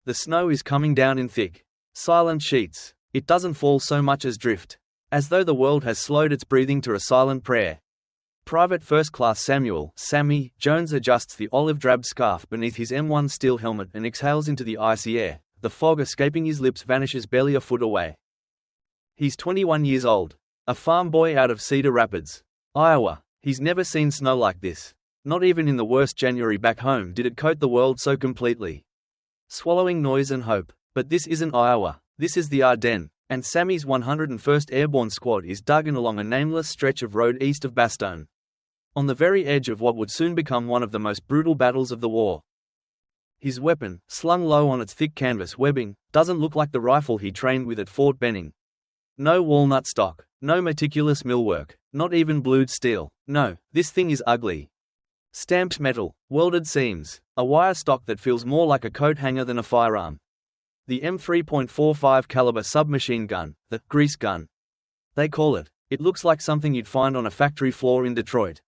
The snow is coming down in thick, silent sheets. It doesn't fall so much as drift, as though the world has slowed its breathing to a silent prayer. Private First Class Samuel Sammy Jones adjusts the olive-drab scarf beneath his M1 steel helmet and exhales into the icy air. The fog escaping his lips vanishes barely a foot away. He's 21 years old, a farm boy out of Cedar Rapids, Iowa. He's never seen snow like this. Not even in the worst January back home did it coat the world so completely. Swallowing noise and hope. But this isn't Iowa, this is the Ardennes, and Sammy's 101st Airborne Squad is duggan along a nameless stretch of road east of Bastogne, on the very edge of what would soon become one of the most brutal battles of the war. His weapon, slung low on its thick canvas webbing, doesn't look like the rifle he trained with at Fort Benning. No walnut stock, no meticulous millwork, not even blued steel. No, this thing is ugly. Stamped metal, welded seams, a wire stock that feels more like a coat hanger than a firearm. The M3.45 caliber submachine gun, the grease gun, they call it. It looks like something you'd find on a factory floor in Detroit.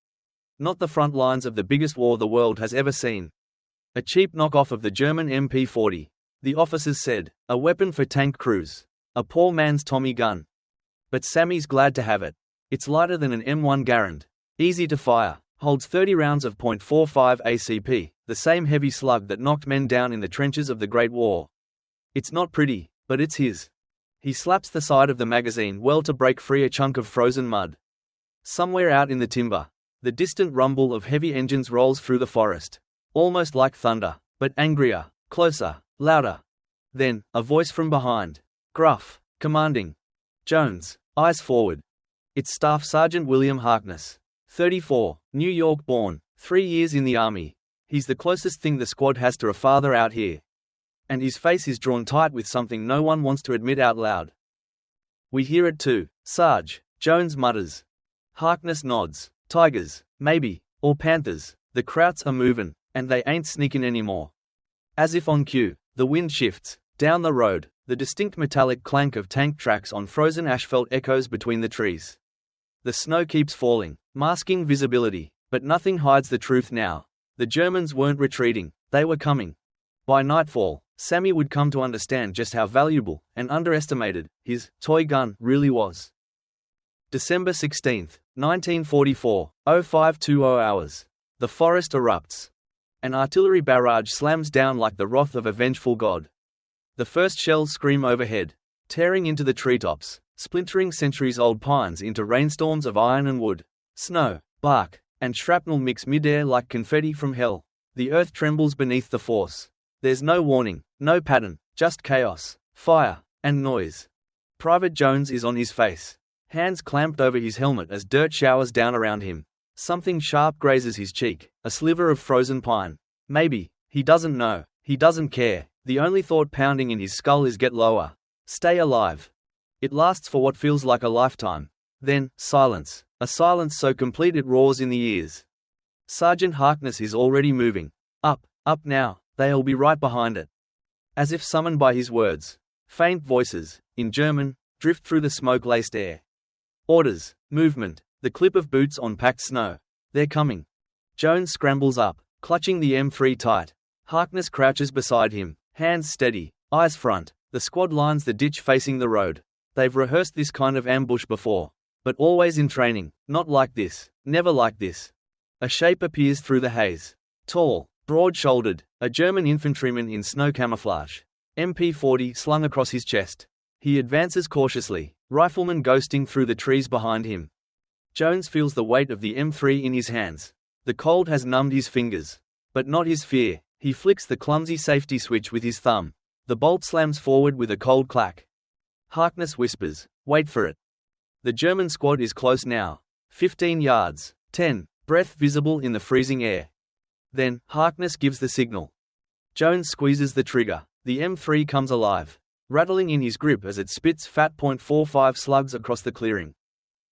Not the front lines of the biggest war the world has ever seen. A cheap knockoff of the German MP40. The officers said, a weapon for tank crews. A poor man's Tommy gun. But Sammy's glad to have it. It's lighter than an M1 Garand. Easy to fire. Holds 30 rounds of .45 ACP, the same heavy slug that knocked men down in the trenches of the Great War. It's not pretty, but it's his. He slaps the side of the magazine well to break free a chunk of frozen mud. Somewhere out in the timber, the distant rumble of heavy engines rolls through the forest. Almost like thunder, but angrier, closer, louder. Then, a voice from behind. Gruff, commanding. Jones, eyes forward. It's Staff Sergeant William Harkness. 34, New York born, 3 years in the Army. He's the closest thing the squad has to a father out here. And his face is drawn tight with something no one wants to admit out loud. We hear it too, Sarge, Jones mutters. Harkness nods. Tigers, maybe, or panthers. The Krauts are movin', and they ain't sneakin' anymore. As if on cue, the wind shifts. Down the road, the distinct metallic clank of tank tracks on frozen asphalt echoes between the trees. The snow keeps falling, masking visibility, but nothing hides the truth now. The Germans weren't retreating, they were coming. By nightfall, Sammy would come to understand just how valuable, and underestimated, his toy gun really was. December 16, 1944, 0520 hours. The forest erupts. An artillery barrage slams down like the wrath of a vengeful god. The first shells scream overhead, tearing into the treetops, splintering centuries-old pines into rainstorms of iron and wood. Snow, bark, and shrapnel mix mid-air like confetti from hell. The earth trembles beneath the force. There's no warning, no pattern, just chaos, fire, and noise. Private Jones is on his face, hands clamped over his helmet as dirt showers down around him. Something sharp grazes his cheek, a sliver of frozen pine. Maybe, he doesn't know, he doesn't care. The only thought pounding in his skull is get lower. Stay alive. It lasts for what feels like a lifetime. Then, silence. A silence so complete it roars in the ears. Sergeant Harkness is already moving. Up now, they'll be right behind it. As if summoned by his words, faint voices, in German, drift through the smoke-laced air. Orders, movement, the clip of boots on packed snow. They're coming. Jones scrambles up, clutching the M3 tight. Harkness crouches beside him, hands steady, eyes front. The squad lines the ditch facing the road. They've rehearsed this kind of ambush before, but always in training, not like this, never like this. A shape appears through the haze. Tall, broad-shouldered, a German infantryman in snow camouflage. MP40 slung across his chest. He advances cautiously, rifleman ghosting through the trees behind him. Jones feels the weight of the M3 in his hands. The cold has numbed his fingers. But not his fear. He flicks the clumsy safety switch with his thumb. The bolt slams forward with a cold clack. Harkness whispers, "Wait for it." The German squad is close now. 15 yards. 10. Breath visible in the freezing air. Then, Harkness gives the signal. Jones squeezes the trigger. The M3 comes alive, rattling in his grip as it spits fat .45 slugs across the clearing.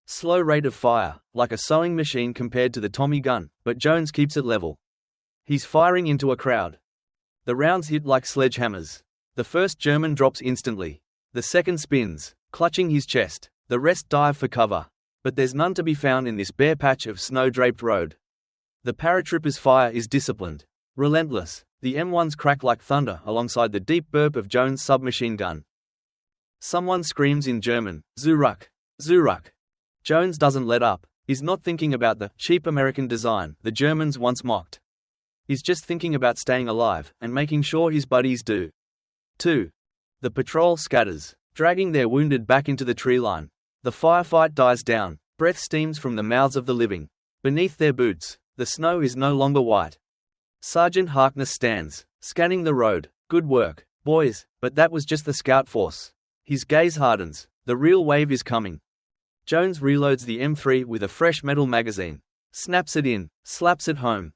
Slow rate of fire, like a sewing machine compared to the Tommy gun, but Jones keeps it level. He's firing into a crowd. The rounds hit like sledgehammers. The first German drops instantly. The second spins, clutching his chest. The rest dive for cover. But there's none to be found in this bare patch of snow-draped road. The paratroopers' fire is disciplined, relentless. The M1s crack like thunder alongside the deep burp of Jones' submachine gun. Someone screams in German, "Zurück! Zurück!" Jones doesn't let up. He's not thinking about the cheap American design the Germans once mocked. He's just thinking about staying alive and making sure his buddies do. 2. The patrol scatters, dragging their wounded back into the tree line. The firefight dies down, breath steams from the mouths of the living. Beneath their boots, the snow is no longer white. Sergeant Harkness stands, scanning the road. Good work, boys, but that was just the scout force. His gaze hardens. The real wave is coming. Jones reloads the M3 with a fresh metal magazine. Snaps it in, slaps it home.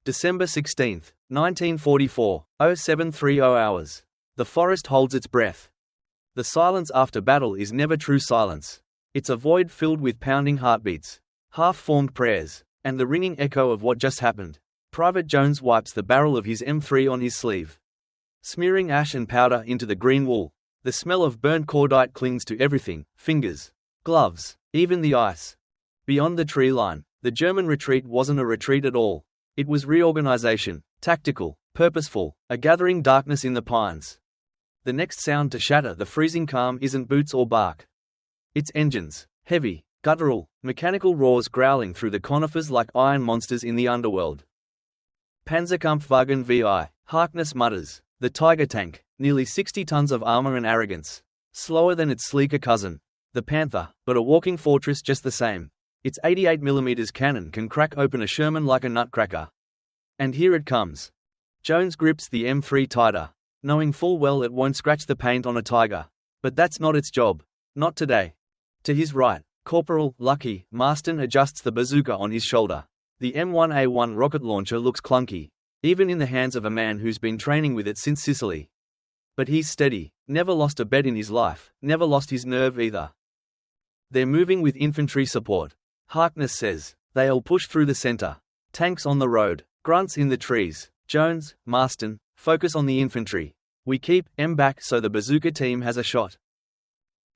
December 16, 1944, 0730 hours. The forest holds its breath. The silence after battle is never true silence. It's a void filled with pounding heartbeats, half-formed prayers, and the ringing echo of what just happened. Private Jones wipes the barrel of his M3 on his sleeve, smearing ash and powder into the green wool. The smell of burnt cordite clings to everything, fingers, gloves, even the ice. Beyond the tree line, the German retreat wasn't a retreat at all. It was reorganization, tactical, purposeful, a gathering darkness in the pines. The next sound to shatter the freezing calm isn't boots or bark. It's engines, heavy, guttural, mechanical roars growling through the conifers like iron monsters in the underworld. Panzerkampfwagen VI, Harkness mutters. The Tiger tank, nearly 60 tons of armor and arrogance. Slower than its sleeker cousin, the Panther, but a walking fortress just the same. Its 88mm cannon can crack open a Sherman like a nutcracker. And here it comes. Jones grips the M3 tighter, knowing full well it won't scratch the paint on a Tiger. But that's not its job. Not today. To his right, Corporal Lucky Marston adjusts the bazooka on his shoulder. The M1A1 rocket launcher looks clunky, even in the hands of a man who's been training with it since Sicily. But he's steady, never lost a bet in his life, never lost his nerve either. They're moving with infantry support. Harkness says, they'll push through the center. Tanks on the road, grunts in the trees. Jones, Marston, focus on the infantry. We keep M back so the bazooka team has a shot.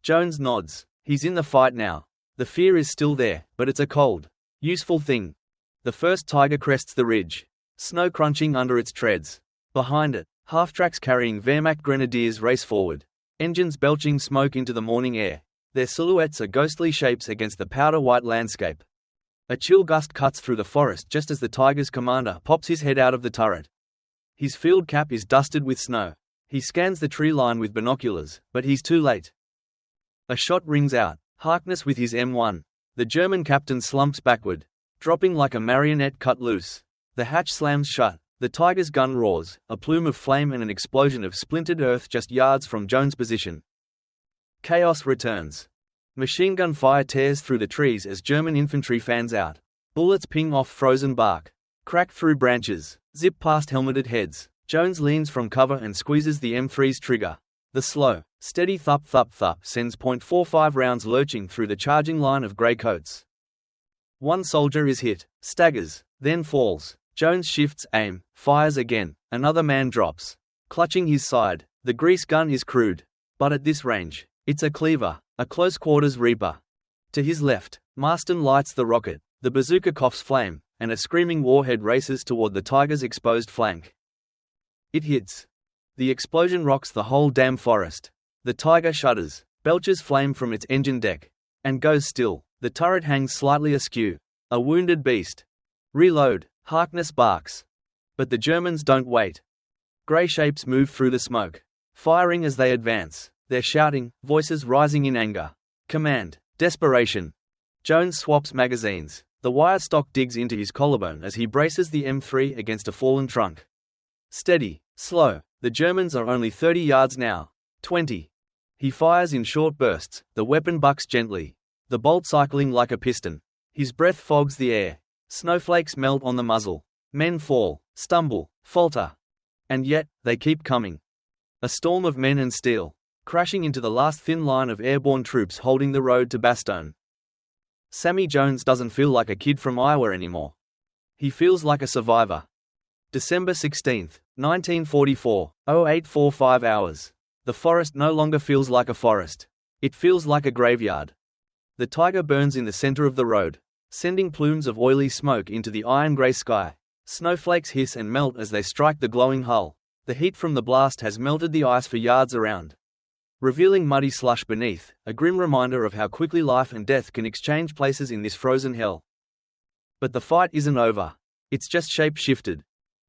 Jones nods. He's in the fight now. The fear is still there, but it's a cold, useful thing. The first Tiger crests the ridge, snow crunching under its treads. Behind it, half-tracks carrying Wehrmacht grenadiers race forward, engines belching smoke into the morning air. Their silhouettes are ghostly shapes against the powder-white landscape. A chill gust cuts through the forest just as the Tiger's commander pops his head out of the turret. His field cap is dusted with snow. He scans the tree line with binoculars, but he's too late. A shot rings out, Harkness with his M1. The German captain slumps backward, dropping like a marionette cut loose. The hatch slams shut. The Tiger's gun roars, a plume of flame and an explosion of splintered earth just yards from Jones' position. Chaos returns. Machine gun fire tears through the trees as German infantry fans out. Bullets ping off frozen bark, crack through branches, zip past helmeted heads. Jones leans from cover and squeezes the M3's trigger. The slow, steady thup sends .45 rounds lurching through the charging line of grey coats. One soldier is hit, staggers, then falls. Jones shifts aim, fires again. Another man drops, clutching his side. The grease gun is crude, but at this range, it's a cleaver, a close-quarters reaper. To his left, Marston lights the rocket. The bazooka coughs flame, and a screaming warhead races toward the Tiger's exposed flank. It hits. The explosion rocks the whole damn forest. The Tiger shudders, belches flame from its engine deck, and goes still. The turret hangs slightly askew. A wounded beast. Reload, Harkness barks. But the Germans don't wait. Grey shapes move through the smoke, firing as they advance. They're shouting, voices rising in anger. Command, desperation. Jones swaps magazines. The wire stock digs into his collarbone as he braces the M3 against a fallen trunk. Steady, slow. The Germans are only 30 yards now. 20. He fires in short bursts. The weapon bucks gently, the bolt cycling like a piston. His breath fogs the air. Snowflakes melt on the muzzle. Men fall, stumble, falter. And yet, they keep coming. A storm of men and steel, crashing into the last thin line of airborne troops holding the road to Bastogne. Sammy Jones doesn't feel like a kid from Iowa anymore. He feels like a survivor. December 16, 1944, 0845 hours. The forest no longer feels like a forest. It feels like a graveyard. The Tiger burns in the center of the road, sending plumes of oily smoke into the iron-gray sky. Snowflakes hiss and melt as they strike the glowing hull. The heat from the blast has melted the ice for yards around, revealing muddy slush beneath, a grim reminder of how quickly life and death can exchange places in this frozen hell. But the fight isn't over. It's just shape-shifted.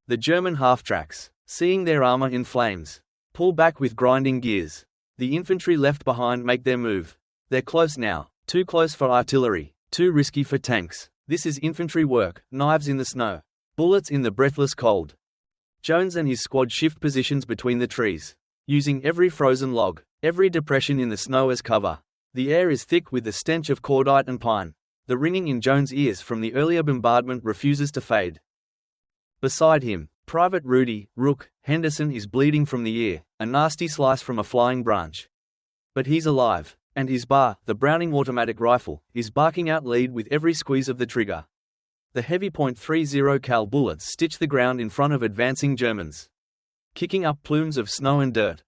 The German half-tracks, seeing their armor in flames, pull back with grinding gears. The infantry left behind make their move. They're close now, too close for artillery, too risky for tanks. This is infantry work, knives in the snow, bullets in the breathless cold. Jones and his squad shift positions between the trees, using every frozen log, every depression in the snow as cover. The air is thick with the stench of cordite and pine. The ringing in Jones' ears from the earlier bombardment refuses to fade. Beside him, Private Rudy Rook Henderson is bleeding from the ear, a nasty slice from a flying branch. But he's alive, and his bar, the Browning automatic rifle, is barking out lead with every squeeze of the trigger. The heavy .30 cal bullets stitch the ground in front of advancing Germans, kicking up plumes of snow and dirt.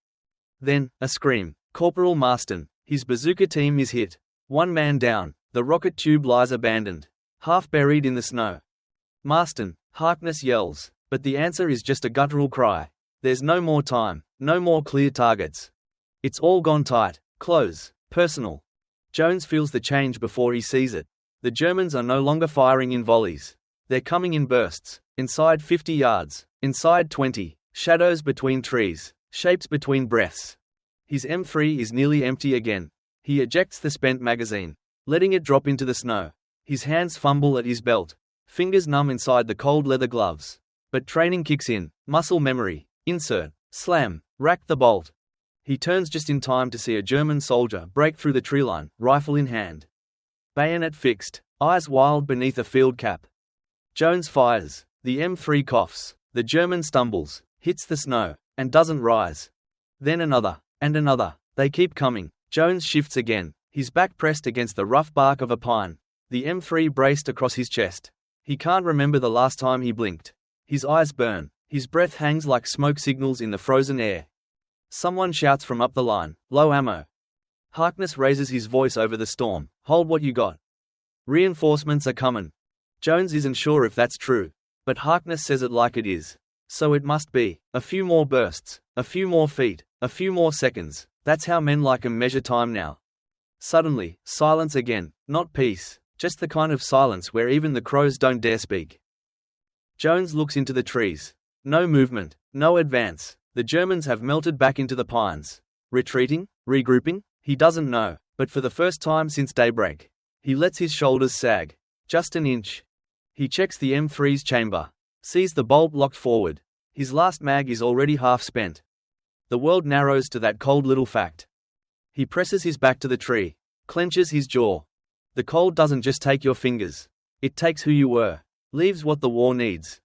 Then, a scream. Corporal Marston, his bazooka team is hit. One man down, the rocket tube lies abandoned, half buried in the snow. Marston, Harkness yells, but the answer is just a guttural cry. There's no more time, no more clear targets. It's all gone tight, close, personal. Jones feels the change before he sees it. The Germans are no longer firing in volleys. They're coming in bursts, inside 50 yards, inside 20, shadows between trees, shapes between breaths. His M3 is nearly empty again. He ejects the spent magazine, letting it drop into the snow. His hands fumble at his belt, fingers numb inside the cold leather gloves. But training kicks in, muscle memory, insert, slam, rack the bolt. He turns just in time to see a German soldier break through the tree line, rifle in hand. Bayonet fixed, eyes wild beneath a field cap. Jones fires, the M3 coughs, the German stumbles, hits the snow, and doesn't rise. Then another, and another, they keep coming. Jones shifts again, his back pressed against the rough bark of a pine. The M3 braced across his chest. He can't remember the last time he blinked. His eyes burn, his breath hangs like smoke signals in the frozen air. Someone shouts from up the line, low ammo. Harkness raises his voice over the storm, hold what you got. Reinforcements are coming. Jones isn't sure if that's true, but Harkness says it like it is. So it must be. A few more bursts, a few more feet, a few more seconds. That's how men like 'em measure time now. Suddenly, silence again, not peace, just the kind of silence where even the crows don't dare speak. Jones looks into the trees. No movement, no advance. The Germans have melted back into the pines. Retreating? Regrouping? He doesn't know, but for the first time since daybreak, he lets his shoulders sag. Just an inch. He checks the M3's chamber, sees the bolt locked forward. His last mag is already half spent. The world narrows to that cold little fact. He presses his back to the tree, clenches his jaw. The cold doesn't just take your fingers. It takes who you were. Leaves what the war needs.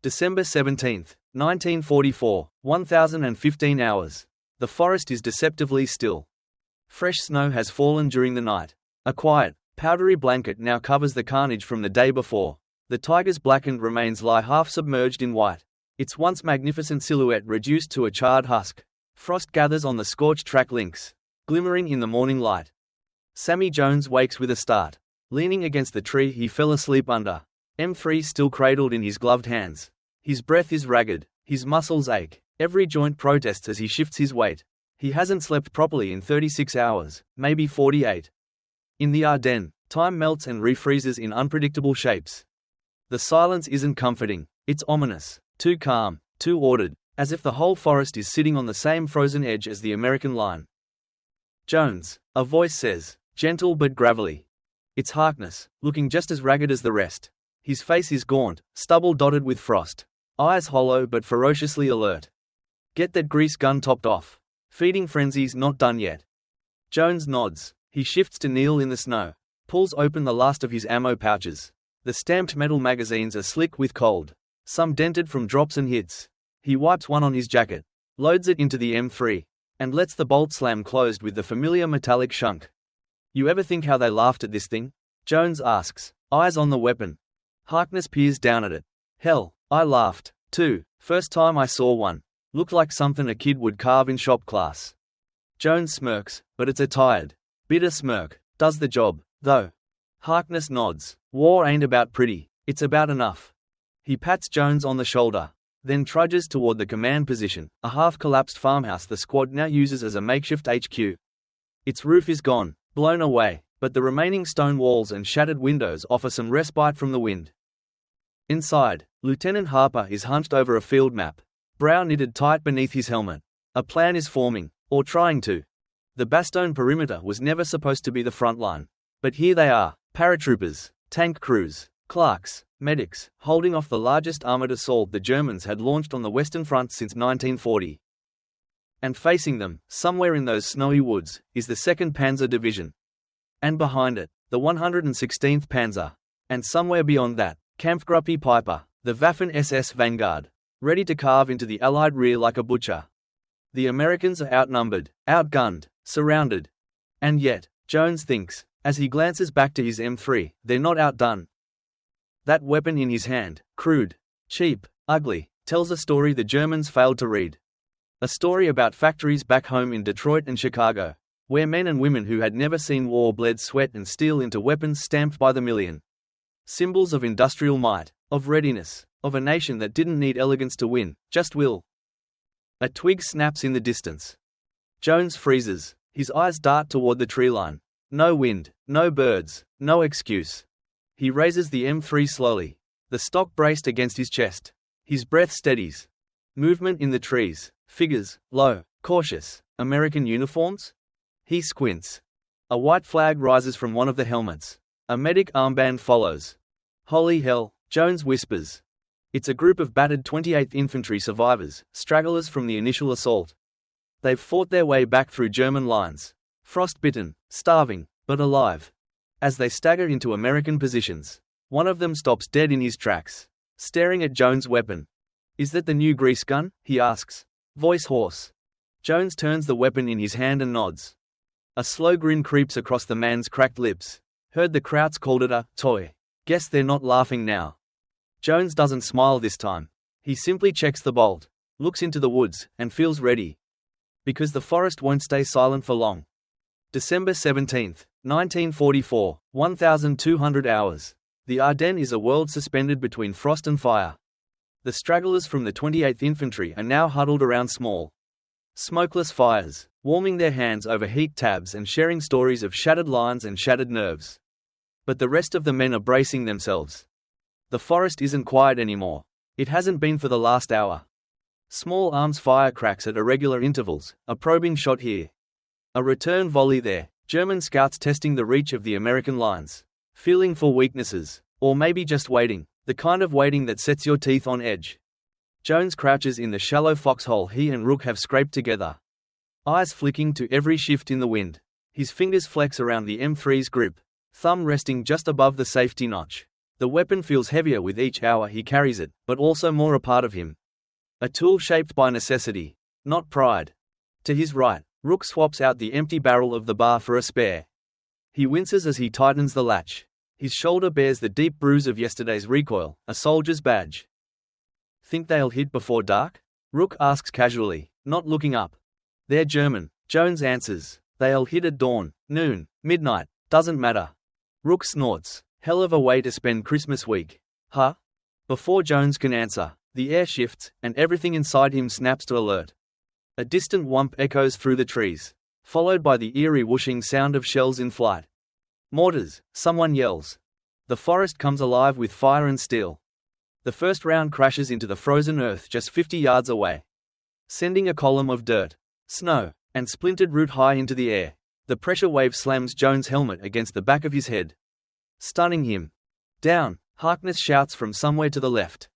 December 17, 1944, 1015 hours. The forest is deceptively still. Fresh snow has fallen during the night. A quiet, powdery blanket now covers the carnage from the day before. The tiger's blackened remains lie half submerged in white, its once magnificent silhouette reduced to a charred husk. Frost gathers on the scorched track links, glimmering in the morning light. Sammy Jones wakes with a start. Leaning against the tree he fell asleep under, M3 still cradled in his gloved hands. His breath is ragged, his muscles ache, every joint protests as he shifts his weight. He hasn't slept properly in 36 hours, maybe 48. In the Ardennes, time melts and refreezes in unpredictable shapes. The silence isn't comforting, it's ominous, too calm, too ordered, as if the whole forest is sitting on the same frozen edge as the American line. Jones, a voice says, gentle but gravelly. It's Harkness, looking just as ragged as the rest. His face is gaunt, stubble dotted with frost. Eyes hollow but ferociously alert. Get that grease gun topped off. Feeding frenzy's not done yet. Jones nods. He shifts to kneel in the snow. Pulls open the last of his ammo pouches. The stamped metal magazines are slick with cold. Some dented from drops and hits. He wipes one on his jacket. Loads it into the M3. And lets the bolt slam closed with the familiar metallic shunk. You ever think how they laughed at this thing? Jones asks, eyes on the weapon. Harkness peers down at it. Hell, I laughed, too, first time I saw one. Looked like something a kid would carve in shop class. Jones smirks, but it's a tired, bitter smirk. Does the job, though. Harkness nods. War ain't about pretty, it's about enough. He pats Jones on the shoulder, then trudges toward the command position, a half-collapsed farmhouse the squad now uses as a makeshift HQ. Its roof is gone, blown away, but the remaining stone walls and shattered windows offer some respite from the wind. Inside, Lieutenant Harper is hunched over a field map, brow knitted tight beneath his helmet. A plan is forming, or trying to. The Bastogne perimeter was never supposed to be the front line. But here they are, paratroopers, tank crews, clerks, medics, holding off the largest armored assault the Germans had launched on the Western Front since 1940. And facing them, somewhere in those snowy woods, is the 2nd Panzer Division. And behind it, the 116th Panzer. And somewhere beyond that, Kampfgruppe Piper, the Waffen-SS vanguard, ready to carve into the Allied rear like a butcher. The Americans are outnumbered, outgunned, surrounded. And yet, Jones thinks, as he glances back to his M3, they're not outdone. That weapon in his hand, crude, cheap, ugly, tells a story the Germans failed to read. A story about factories back home in Detroit and Chicago, where men and women who had never seen war bled sweat and steel into weapons stamped by the million. Symbols of industrial might, of readiness, of a nation that didn't need elegance to win, just will. A twig snaps in the distance. Jones freezes, his eyes dart toward the tree line. No wind, no birds, no excuse. He raises the M3 slowly, the stock braced against his chest. His breath steadies. Movement in the trees, figures, low, cautious. American uniforms? He squints. A white flag rises from one of the helmets. A medic armband follows. Holy hell, Jones whispers. It's a group of battered 28th Infantry survivors, stragglers from the initial assault. They've fought their way back through German lines. Frostbitten, starving, but alive. As they stagger into American positions, one of them stops dead in his tracks, staring at Jones' weapon. Is that the new grease gun? He asks. Voice hoarse. Jones turns the weapon in his hand and nods. A slow grin creeps across the man's cracked lips. Heard the Krauts called it a toy. Guess they're not laughing now. Jones doesn't smile this time. He simply checks the bolt, looks into the woods, and feels ready. Because the forest won't stay silent for long. December 17, 1944, 1,200 hours. The Ardennes is a world suspended between frost and fire. The stragglers from the 28th Infantry are now huddled around small, smokeless fires, warming their hands over heat tabs and sharing stories of shattered lines and shattered nerves. But the rest of the men are bracing themselves. The forest isn't quiet anymore. It hasn't been for the last hour. Small arms fire cracks at irregular intervals, a probing shot here, a return volley there. German scouts testing the reach of the American lines, feeling for weaknesses, or maybe just waiting, the kind of waiting that sets your teeth on edge. Jones crouches in the shallow foxhole he and Rook have scraped together, eyes flicking to every shift in the wind. His fingers flex around the M3's grip, thumb resting just above the safety notch. The weapon feels heavier with each hour he carries it, but also more a part of him. A tool shaped by necessity, not pride. To his right, Rook swaps out the empty barrel of the bar for a spare. He winces as he tightens the latch. His shoulder bears the deep bruise of yesterday's recoil, a soldier's badge. Think they'll hit before dark? Rook asks casually, not looking up. They're German, Jones answers. They'll hit at dawn, noon, midnight, doesn't matter. Rook snorts. Hell of a way to spend Christmas week. Huh? Before Jones can answer, the air shifts, and everything inside him snaps to alert. A distant whump echoes through the trees, followed by the eerie whooshing sound of shells in flight. Mortars, someone yells. The forest comes alive with fire and steel. The first round crashes into the frozen earth just 50 yards away, sending a column of dirt, snow, and splintered root high into the air. The pressure wave slams Jones' helmet against the back of his head, stunning him. Down, Harkness shouts from somewhere to the left.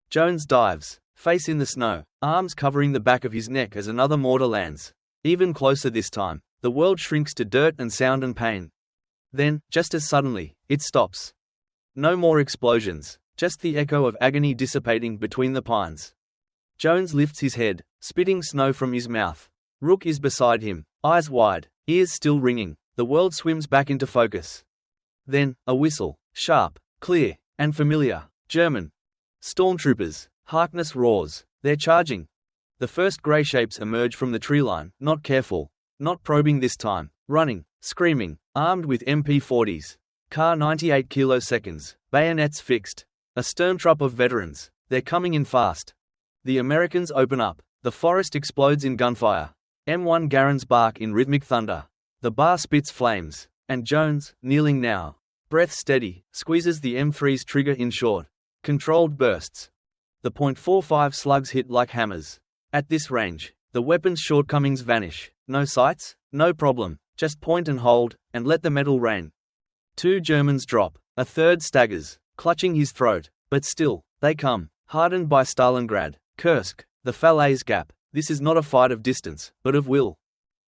Jones dives, face in the snow, arms covering the back of his neck as another mortar lands. Even closer this time, the world shrinks to dirt and sound and pain. Then, just as suddenly, it stops. No more explosions, just the echo of agony dissipating between the pines. Jones lifts his head, spitting snow from his mouth. Rook is beside him, eyes wide, ears still ringing. The world swims back into focus. Then, a whistle, sharp, clear, and familiar. German. Stormtroopers. Harkness roars. They're charging. The first grey shapes emerge from the tree line, not careful, not probing this time, running, screaming, armed with MP40s. Car 98 kiloseconds, bayonets fixed. A stern troop of veterans. They're coming in fast. The Americans open up. The forest explodes in gunfire. M1 Garand's bark in rhythmic thunder. The bar spits flames. And Jones, kneeling now, breath steady, squeezes the M3's trigger in short, controlled bursts. The .45 slugs hit like hammers. At this range, the weapon's shortcomings vanish. No sights? No problem. Just point and hold, and let the metal rain. 2 Germans drop. A third staggers, clutching his throat. But still, they come, hardened by Stalingrad, Kursk, the Falaise Gap. This is not a fight of distance, but of will.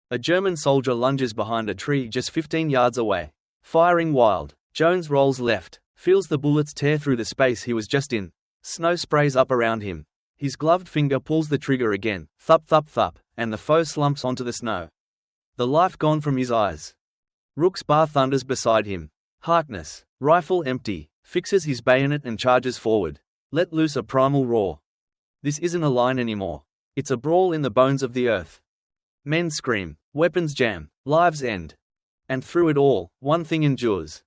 A German soldier lunges behind a tree just 15 yards away. Firing wild, Jones rolls left, feels the bullets tear through the space he was just in. Snow sprays up around him. His gloved finger pulls the trigger again, thup thup thup, and the foe slumps onto the snow. The life gone from his eyes. Rook's bar thunders beside him. Harkness, rifle empty, fixes his bayonet and charges forward. Let loose a primal roar. This isn't a line anymore. It's a brawl in the bones of the earth. Men scream, weapons jam, lives end. And through it all, one thing endures.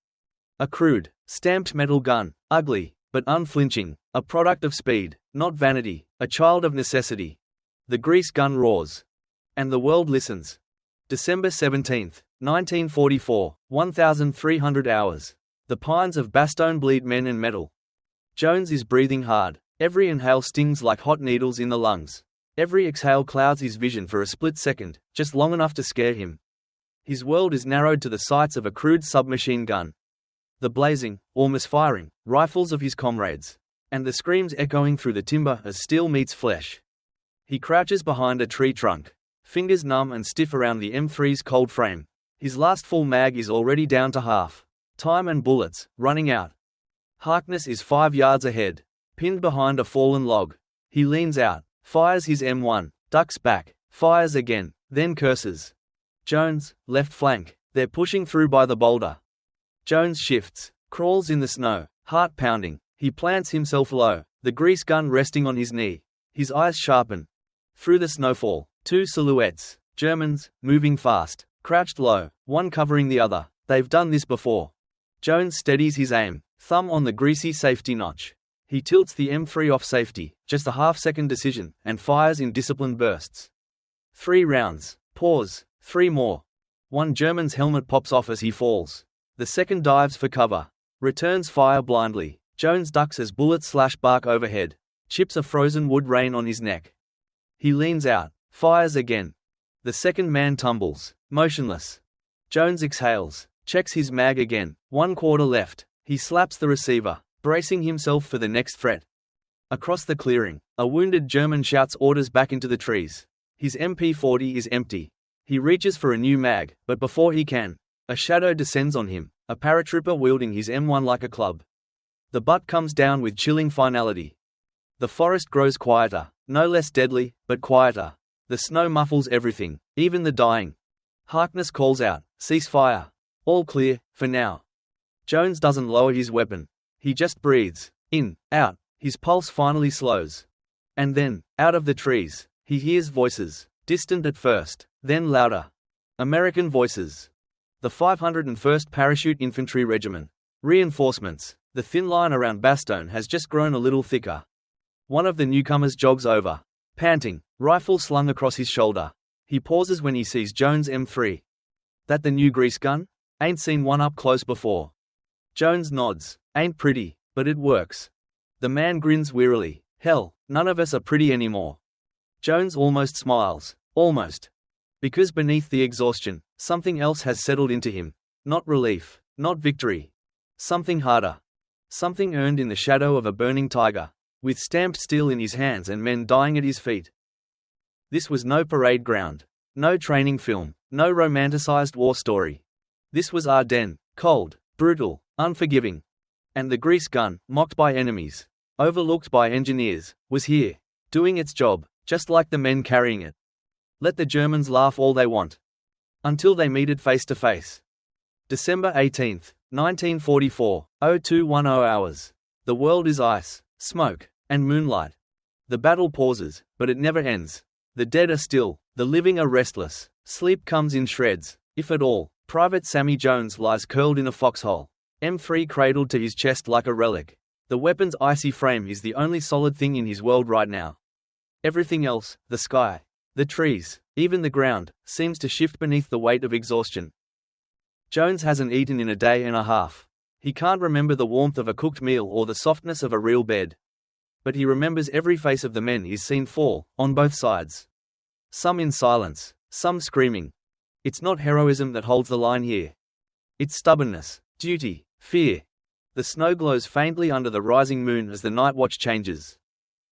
A crude, stamped metal gun, ugly, but unflinching, a product of speed, not vanity, a child of necessity. The grease gun roars. And the world listens. December 17, 1944, 1,300 hours. The pines of Bastogne bleed men and metal. Jones is breathing hard. Every inhale stings like hot needles in the lungs. Every exhale clouds his vision for a split second, just long enough to scare him. His world is narrowed to the sights of a crude submachine gun. The blazing, or misfiring, rifles of his comrades. And the screams echoing through the timber as steel meets flesh. He crouches behind a tree trunk, fingers numb and stiff around the M3's cold frame. His last full mag is already down to half. Time and bullets, running out. Harkness is 5 yards ahead, pinned behind a fallen log. He leans out, fires his M1, ducks back, fires again, then curses. Jones, left flank, they're pushing through by the boulder. Jones shifts, crawls in the snow, heart pounding. He plants himself low, the grease gun resting on his knee. His eyes sharpen. Through the snowfall, 2 silhouettes, Germans, moving fast, crouched low, one covering the other. They've done this before. Jones steadies his aim, thumb on the greasy safety notch. He tilts the M3 off safety, just a half-second decision, and fires in disciplined bursts. 3 rounds, pause, 3 more. One German's helmet pops off as he falls. The second dives for cover. Returns fire blindly. Jones ducks as bullets slash bark overhead. Chips a frozen wood rain on his neck. He leans out, fires again. The second man tumbles, motionless. Jones exhales, checks his mag again, 1/4 left. He slaps the receiver, bracing himself for the next threat. Across the clearing, a wounded German shouts orders back into the trees. His MP40 is empty. He reaches for a new mag, but before he can, a shadow descends on him, a paratrooper wielding his M1 like a club. The butt comes down with chilling finality. The forest grows quieter, no less deadly, but quieter. The snow muffles everything, even the dying. Harkness calls out, cease fire. All clear, for now. Jones doesn't lower his weapon. He just breathes, in, out. His pulse finally slows. And then, out of the trees, he hears voices, distant at first, then louder. American voices. The 501st Parachute Infantry Regiment. Reinforcements. The thin line around Bastogne has just grown a little thicker. One of the newcomers jogs over, panting, rifle slung across his shoulder. He pauses when he sees Jones' M3. That the new grease gun? Ain't seen one up close before. Jones nods. Ain't pretty, but it works. The man grins wearily. Hell, none of us are pretty anymore. Jones almost smiles. Almost. Because beneath the exhaustion, something else has settled into him. Not relief, not victory. Something harder. Something earned in the shadow of a burning tiger, with stamped steel in his hands and men dying at his feet. This was no parade ground. No training film. No romanticized war story. This was Ardennes, cold, brutal, unforgiving. And the grease gun, mocked by enemies, overlooked by engineers, was here, doing its job, just like the men carrying it. Let the Germans laugh all they want. Until they meet it face to face. December 18, 1944, 0210 hours. The world is ice, smoke, and moonlight. The battle pauses, but it never ends. The dead are still, the living are restless. Sleep comes in shreds, if at all. Private Sammy Jones lies curled in a foxhole. M3 cradled to his chest like a relic. The weapon's icy frame is the only solid thing in his world right now. Everything else, the sky, the trees, even the ground, seems to shift beneath the weight of exhaustion. Jones hasn't eaten in a day and a half. He can't remember the warmth of a cooked meal or the softness of a real bed. But he remembers every face of the men he's seen fall, on both sides. Some in silence, some screaming. It's not heroism that holds the line here. It's stubbornness, duty, fear. The snow glows faintly under the rising moon as the night watch changes.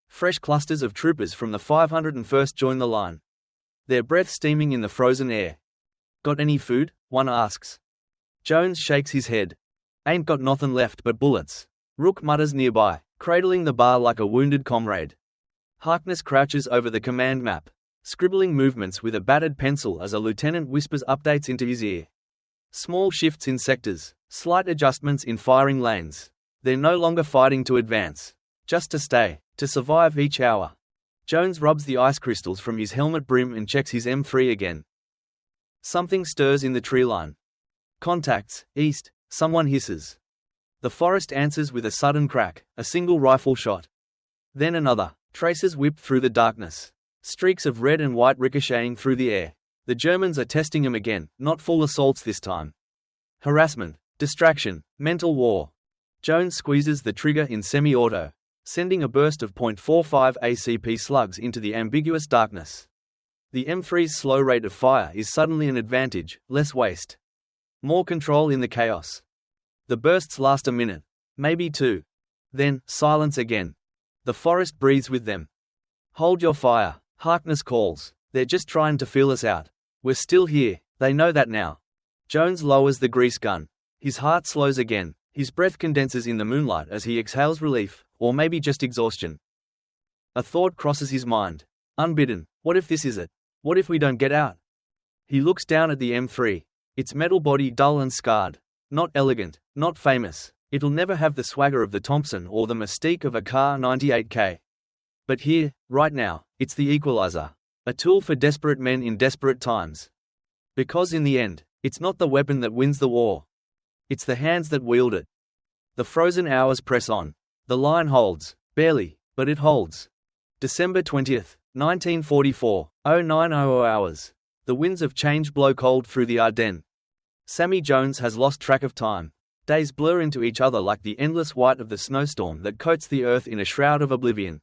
Fresh clusters of troopers from the 501st join the line. Their breath steaming in the frozen air. Got any food? One asks. Jones shakes his head. Ain't got nothin' left but bullets. Rook mutters nearby, cradling the bar like a wounded comrade. Harkness crouches over the command map, scribbling movements with a battered pencil as a lieutenant whispers updates into his ear. Small shifts in sectors, slight adjustments in firing lanes. They're no longer fighting to advance, just to stay, to survive each hour. Jones rubs the ice crystals from his helmet brim and checks his M3 again. Something stirs in the tree line. Contacts, east, someone hisses. The forest answers with a sudden crack, a single rifle shot. Then another, traces whip through the darkness. Streaks of red and white ricocheting through the air. The Germans are testing him again, not full assaults this time. Harassment, distraction, mental war. Jones squeezes the trigger in semi-auto, sending a burst of .45 ACP slugs into the ambiguous darkness. The M3's slow rate of fire is suddenly an advantage, less waste. More control in the chaos. The bursts last a minute, maybe two. Then, silence again. The forest breathes with them. Hold your fire, Harkness calls. They're just trying to feel us out. We're still here, they know that now. Jones lowers the grease gun. His heart slows again. His breath condenses in the moonlight as he exhales relief, or maybe just exhaustion. A thought crosses his mind. Unbidden, what if this is it? What if we don't get out? He looks down at the M3. Its metal body dull and scarred. Not elegant, not famous. It'll never have the swagger of the Thompson or the mystique of a Car 98K. But here, right now, it's the equalizer. A tool for desperate men in desperate times. Because in the end, it's not the weapon that wins the war. It's the hands that wield it. The frozen hours press on. The line holds, barely, but it holds. December 20th, 1944, 0900 hours. The winds of change blow cold through the Ardennes. Sammy Jones has lost track of time. Days blur into each other like the endless white of the snowstorm that coats the earth in a shroud of oblivion.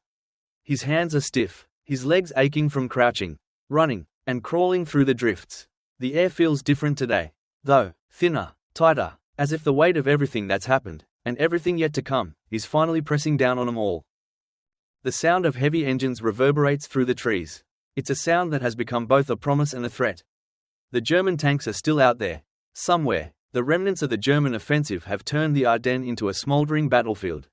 His hands are stiff, his legs aching from crouching, running, and crawling through the drifts. The air feels different today, though, thinner, tighter, as if the weight of everything that's happened, and everything yet to come, is finally pressing down on them all. The sound of heavy engines reverberates through the trees. It's a sound that has become both a promise and a threat. The German tanks are still out there. Somewhere, the remnants of the German offensive have turned the Ardennes into a smoldering battlefield.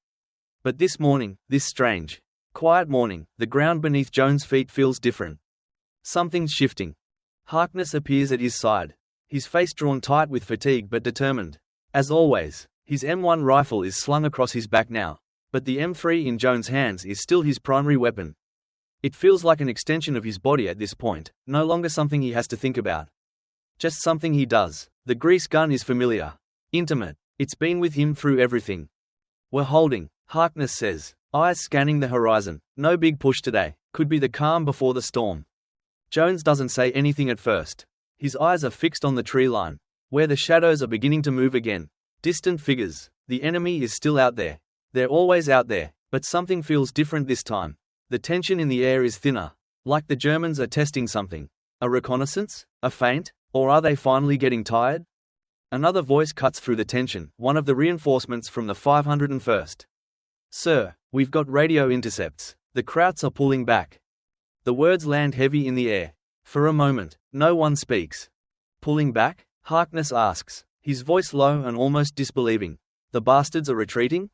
But this morning, this strange, quiet morning, the ground beneath Jones' feet feels different. Something's shifting. Harkness appears at his side, his face drawn tight with fatigue but determined. As always, his M1 rifle is slung across his back now, but the M3 in Jones' hands is still his primary weapon. It feels like an extension of his body at this point, no longer something he has to think about. Just something he does. The grease gun is familiar, intimate. It's been with him through everything. We're holding, Harkness says, eyes scanning the horizon. No big push today, could be the calm before the storm. Jones doesn't say anything at first. His eyes are fixed on the tree line, where the shadows are beginning to move again. Distant figures. The enemy is still out there. They're always out there, but something feels different this time. The tension in the air is thinner, like the Germans are testing something. A reconnaissance? A feint? Or are they finally getting tired? Another voice cuts through the tension, one of the reinforcements from the 501st. Sir, we've got radio intercepts. The Krauts are pulling back. The words land heavy in the air. For a moment, no one speaks. Pulling back? Harkness asks, his voice low and almost disbelieving. The bastards are retreating?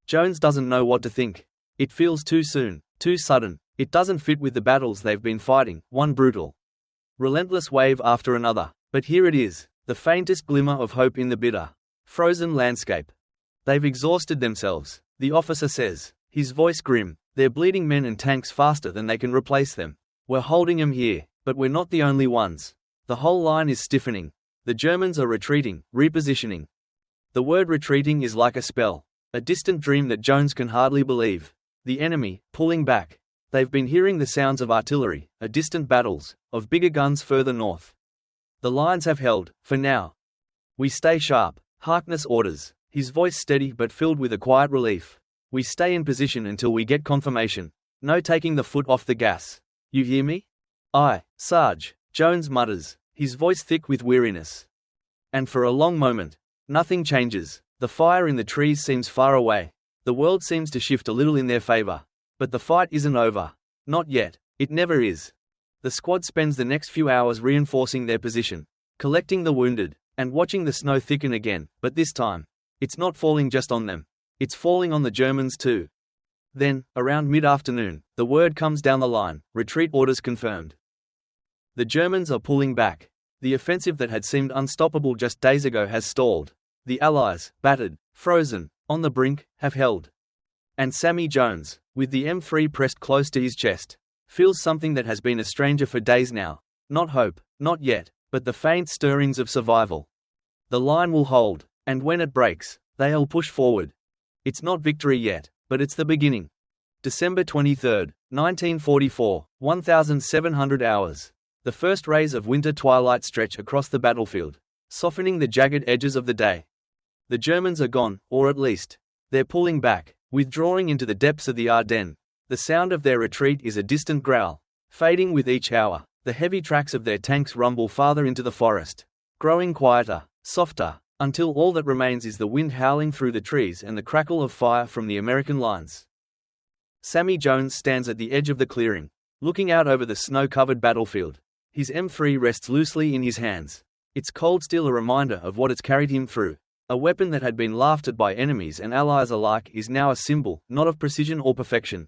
Jones doesn't know what to think. It feels too soon, too sudden. It doesn't fit with the battles they've been fighting, one brutal, relentless wave after another. But here it is, the faintest glimmer of hope in the bitter, frozen landscape. They've exhausted themselves, the officer says, his voice grim. They're bleeding men and tanks faster than they can replace them. We're holding them here, but we're not the only ones. The whole line is stiffening. The Germans are retreating, repositioning. The word retreating is like a spell. A distant dream that Jones can hardly believe. The enemy, pulling back. They've been hearing the sounds of artillery, of distant battles, of bigger guns further north. The lines have held, for now. We stay sharp, Harkness orders, his voice steady but filled with a quiet relief. We stay in position until we get confirmation. No taking the foot off the gas. You hear me? Aye, Sarge, Jones mutters, his voice thick with weariness. And for a long moment, nothing changes. The fire in the trees seems far away. The world seems to shift a little in their favor. But the fight isn't over. Not yet. It never is. The squad spends the next few hours reinforcing their position, collecting the wounded, and watching the snow thicken again, but this time, it's not falling just on them. It's falling on the Germans too. Then, around mid-afternoon, the word comes down the line, retreat orders confirmed. The Germans are pulling back. The offensive that had seemed unstoppable just days ago has stalled. The Allies, battered, frozen, on the brink, have held. And Sammy Jones, with the M3 pressed close to his chest, feels something that has been a stranger for days now. Not hope, not yet, but the faint stirrings of survival. The line will hold, and when it breaks, they'll push forward. It's not victory yet, but it's the beginning. December 23, 1944, 1,700 hours. The first rays of winter twilight stretch across the battlefield, softening the jagged edges of the day. The Germans are gone, or at least, they're pulling back, withdrawing into the depths of the Ardennes. The sound of their retreat is a distant growl, fading with each hour. The heavy tracks of their tanks rumble farther into the forest, growing quieter, softer, until all that remains is the wind howling through the trees and the crackle of fire from the American lines. Sammy Jones stands at the edge of the clearing, looking out over the snow-covered battlefield. His M3 rests loosely in his hands. Its cold steel a reminder of what it's carried him through. A weapon that had been laughed at by enemies and allies alike is now a symbol, not of precision or perfection,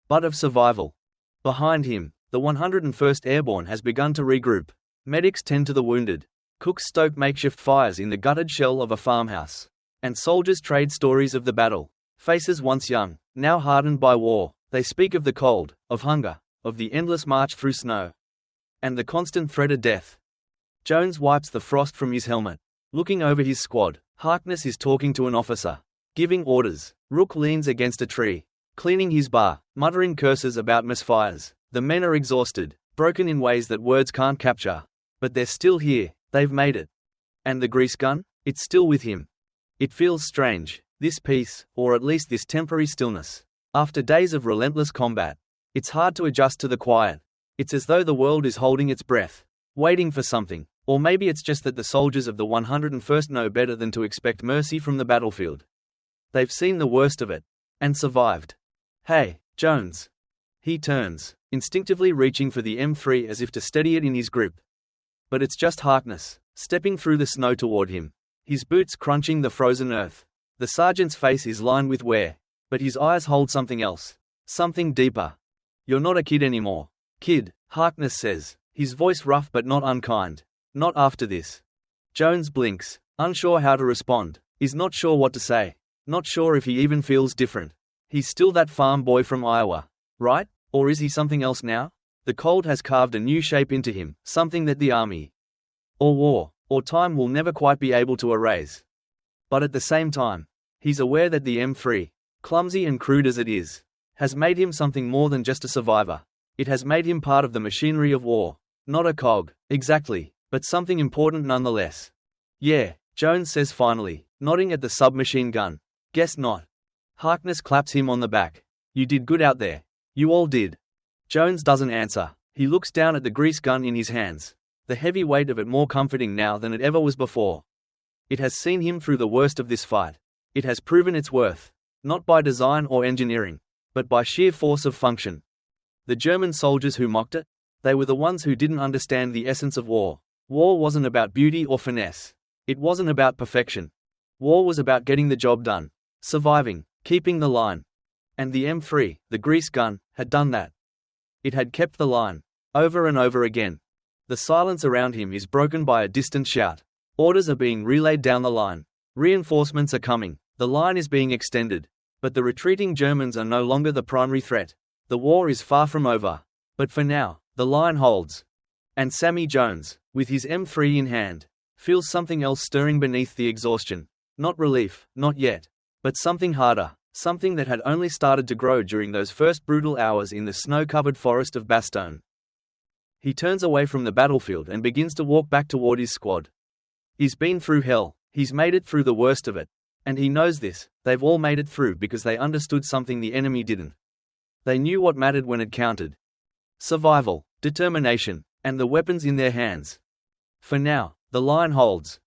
but of survival. Behind him, the 101st Airborne has begun to regroup. Medics tend to the wounded. Cooks stoke makeshift fires in the gutted shell of a farmhouse. And soldiers trade stories of the battle. Faces once young, now hardened by war. They speak of the cold, of hunger, of the endless march through snow, and the constant threat of death. Jones wipes the frost from his helmet. Looking over his squad, Harkness is talking to an officer, giving orders. Rook leans against a tree, cleaning his bar, muttering curses about misfires. The men are exhausted, broken in ways that words can't capture. But they're still here, they've made it. And the grease gun? It's still with him. It feels strange, this peace, or at least this temporary stillness. After days of relentless combat, it's hard to adjust to the quiet. It's as though the world is holding its breath, waiting for something. Or maybe it's just that the soldiers of the 101st know better than to expect mercy from the battlefield. They've seen the worst of it, and survived. Hey, Jones. He turns, instinctively reaching for the M3 as if to steady it in his grip. But it's just Harkness, stepping through the snow toward him, his boots crunching the frozen earth. The sergeant's face is lined with wear, but his eyes hold something else, something deeper. You're not a kid anymore. Kid, Harkness says, his voice rough but not unkind. Not after this. Jones blinks, unsure how to respond, is not sure what to say, not sure if he even feels different. He's still that farm boy from Iowa, right? Or is he something else now? The cold has carved a new shape into him, something that the army, or war, or time will never quite be able to erase. But at the same time, he's aware that the M3, clumsy and crude as it is, has made him something more than just a survivor. It has made him part of the machinery of war. Not a cog, exactly, but something important nonetheless. Yeah, Jones says finally, nodding at the submachine gun. Guess not. Harkness claps him on the back. You did good out there. You all did. Jones doesn't answer. He looks down at the grease gun in his hands, the heavy weight of it more comforting now than it ever was before. It has seen him through the worst of this fight. It has proven its worth, not by design or engineering, but by sheer force of function. The German soldiers who mocked it, they were the ones who didn't understand the essence of war. War wasn't about beauty or finesse. It wasn't about perfection. War was about getting the job done, surviving, keeping the line. And the M3, the grease gun, had done that. It had kept the line, over and over again. The silence around him is broken by a distant shout. Orders are being relayed down the line. Reinforcements are coming. The line is being extended. But the retreating Germans are no longer the primary threat. The war is far from over. But for now, the line holds. And Sammy Jones, with his M3 in hand, feels something else stirring beneath the exhaustion. Not relief, not yet. But something harder, something that had only started to grow during those first brutal hours in the snow-covered forest of Bastogne. He turns away from the battlefield and begins to walk back toward his squad. He's been through hell, he's made it through the worst of it. And he knows this, they've all made it through because they understood something the enemy didn't. They knew what mattered when it counted. Survival, determination, and the weapons in their hands. For now, the line holds.